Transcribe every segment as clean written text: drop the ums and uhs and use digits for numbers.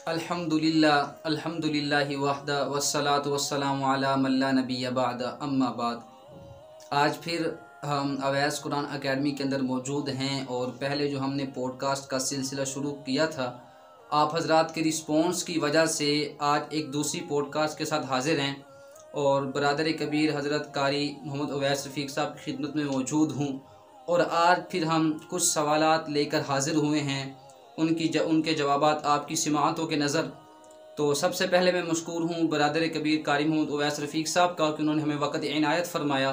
अल्हम्दुलिल्लाहि वहदा वस्सलातु वस्सलामु अला मन ला नबिय्य बाद अम्मा बाद। आज फिर हम अवैस कुरान एकेडमी के अंदर मौजूद हैं और पहले जो हमने पॉडकास्ट का सिलसिला शुरू किया था, आप हजरात के रिस्पॉन्स की वजह से आज एक दूसरी पॉडकास्ट के साथ हाज़िर हैं और बरादर कबीर हज़रत कारी मोहम्मद अवैस रफ़ीक साहब की खिदमत में मौजूद हूँ। और आज फिर हम कुछ सवालात लेकर हाज़िर हुए हैं, उनके जवाबात आपकी सिमाअतों के नज़र। तो सबसे पहले मैं मशकूर हूँ बरादर कबीर कारी मोहम्मद अवैस रफ़ीक साहब का कि उन्होंने हमें वक़्त इनायत फ़रमाया।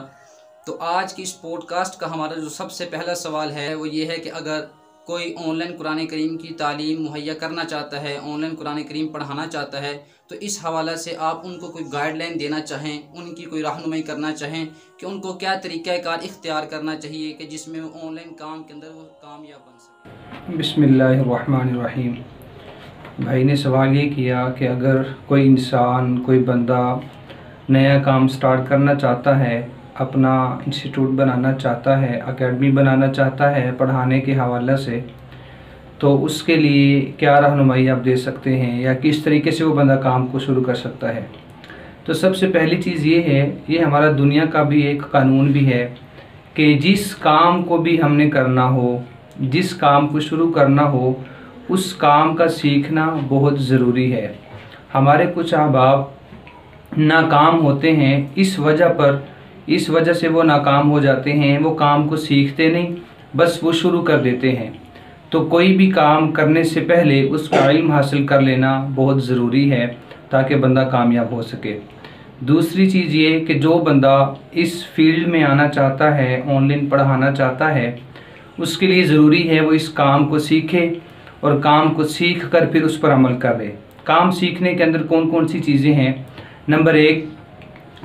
तो आज की इस पॉडकास्ट का हमारा जो सबसे पहला सवाल है वो ये है कि अगर कोई ऑनलाइन कुरान करीम की तालीम मुहैया करना चाहता है, ऑनलाइन कुरान करीम पढ़ाना चाहता है, तो इस हवाला से आप उनको कोई गाइडलाइन देना चाहें, उनकी कोई रहनुमाई करना चाहें कि उनको क्या तरीक़ाकार इख्तियार करना चाहिए कि जिसमें वो ऑनलाइन काम के अंदर वो कामयाब बन सके। बिस्मिल्लाहिर्रहमानिर्रहीम। भाई ने सवाल ये किया कि अगर कोई इंसान, कोई बंदा नया काम स्टार्ट करना चाहता है, अपना इंस्टीट्यूट बनाना चाहता है, एकेडमी बनाना चाहता है पढ़ाने के हवाले से, तो उसके लिए क्या रहनुमाई आप दे सकते हैं या किस तरीके से वो बंदा काम को शुरू कर सकता है। तो सबसे पहली चीज़ ये है, ये हमारा दुनिया का भी एक कानून भी है कि जिस काम को भी हमने करना हो, जिस काम को शुरू करना हो, उस काम का सीखना बहुत ज़रूरी है। हमारे कुछ अहबाब नाकाम होते हैं, इस वजह से वो नाकाम हो जाते हैं, वो काम को सीखते नहीं, बस वो शुरू कर देते हैं। तो कोई भी काम करने से पहले उसका इल्म हासिल कर लेना बहुत ज़रूरी है ताकि बंदा कामयाब हो सके। दूसरी चीज़ ये कि जो बंदा इस फील्ड में आना चाहता है, ऑनलाइन पढ़ाना चाहता है, उसके लिए ज़रूरी है वो इस काम को सीखे और काम को सीख कर फिर उस पर अमल कर ले। काम सीखने के अंदर कौन कौन सी चीज़ें हैं। नंबर 1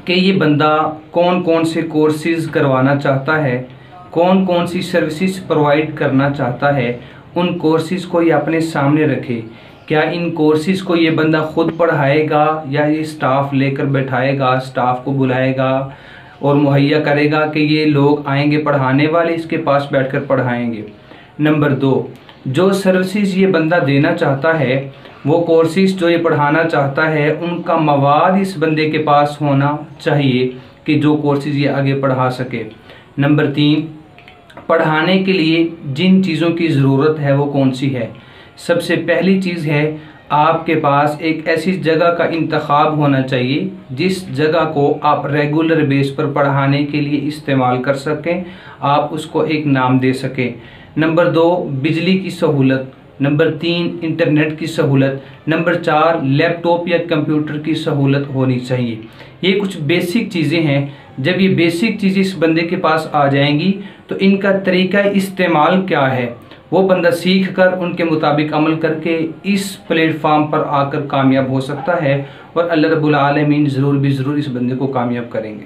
कि ये बंदा कौन कौन से कोर्सेज़ करवाना चाहता है, कौन कौन सी सर्विसेज प्रोवाइड करना चाहता है, उन कोर्सेज़ को ये अपने सामने रखे। क्या इन कोर्सेज़ को ये बंदा ख़ुद पढ़ाएगा या ये स्टाफ लेकर बैठाएगा, स्टाफ को बुलाएगा और मुहैया करेगा कि ये लोग आएंगे पढ़ाने वाले, इसके पास बैठकर पढ़ाएंगे। नंबर 2, जो सर्विसेज ये बंदा देना चाहता है, वो कोर्सेज जो ये पढ़ाना चाहता है, उनका मवाद इस बंदे के पास होना चाहिए कि जो कोर्सेज ये आगे पढ़ा सके। नंबर 3, पढ़ाने के लिए जिन चीज़ों की ज़रूरत है वो कौन सी है। सबसे पहली चीज़ है, आपके पास एक ऐसी जगह का इंतखाब होना चाहिए जिस जगह को आप रेगुलर बेस पर पढ़ाने के लिए इस्तेमाल कर सकें, आप उसको एक नाम दे सकें। नंबर 2, बिजली की सहूलत। नंबर 3, इंटरनेट की सहूलत। नंबर 4, लैपटॉप या कंप्यूटर की सहूलत होनी चाहिए। ये कुछ बेसिक चीज़ें हैं। जब ये बेसिक चीज़ें इस बंदे के पास आ जाएंगी तो इनका तरीका इस्तेमाल क्या है वो बंदा सीख कर उनके मुताबिक अमल करके इस प्लेटफॉर्म पर आकर कामयाब हो सकता है और अल्लाह रब्बुल आलमीन ज़रूर इस बंदे को कामयाब करेंगे।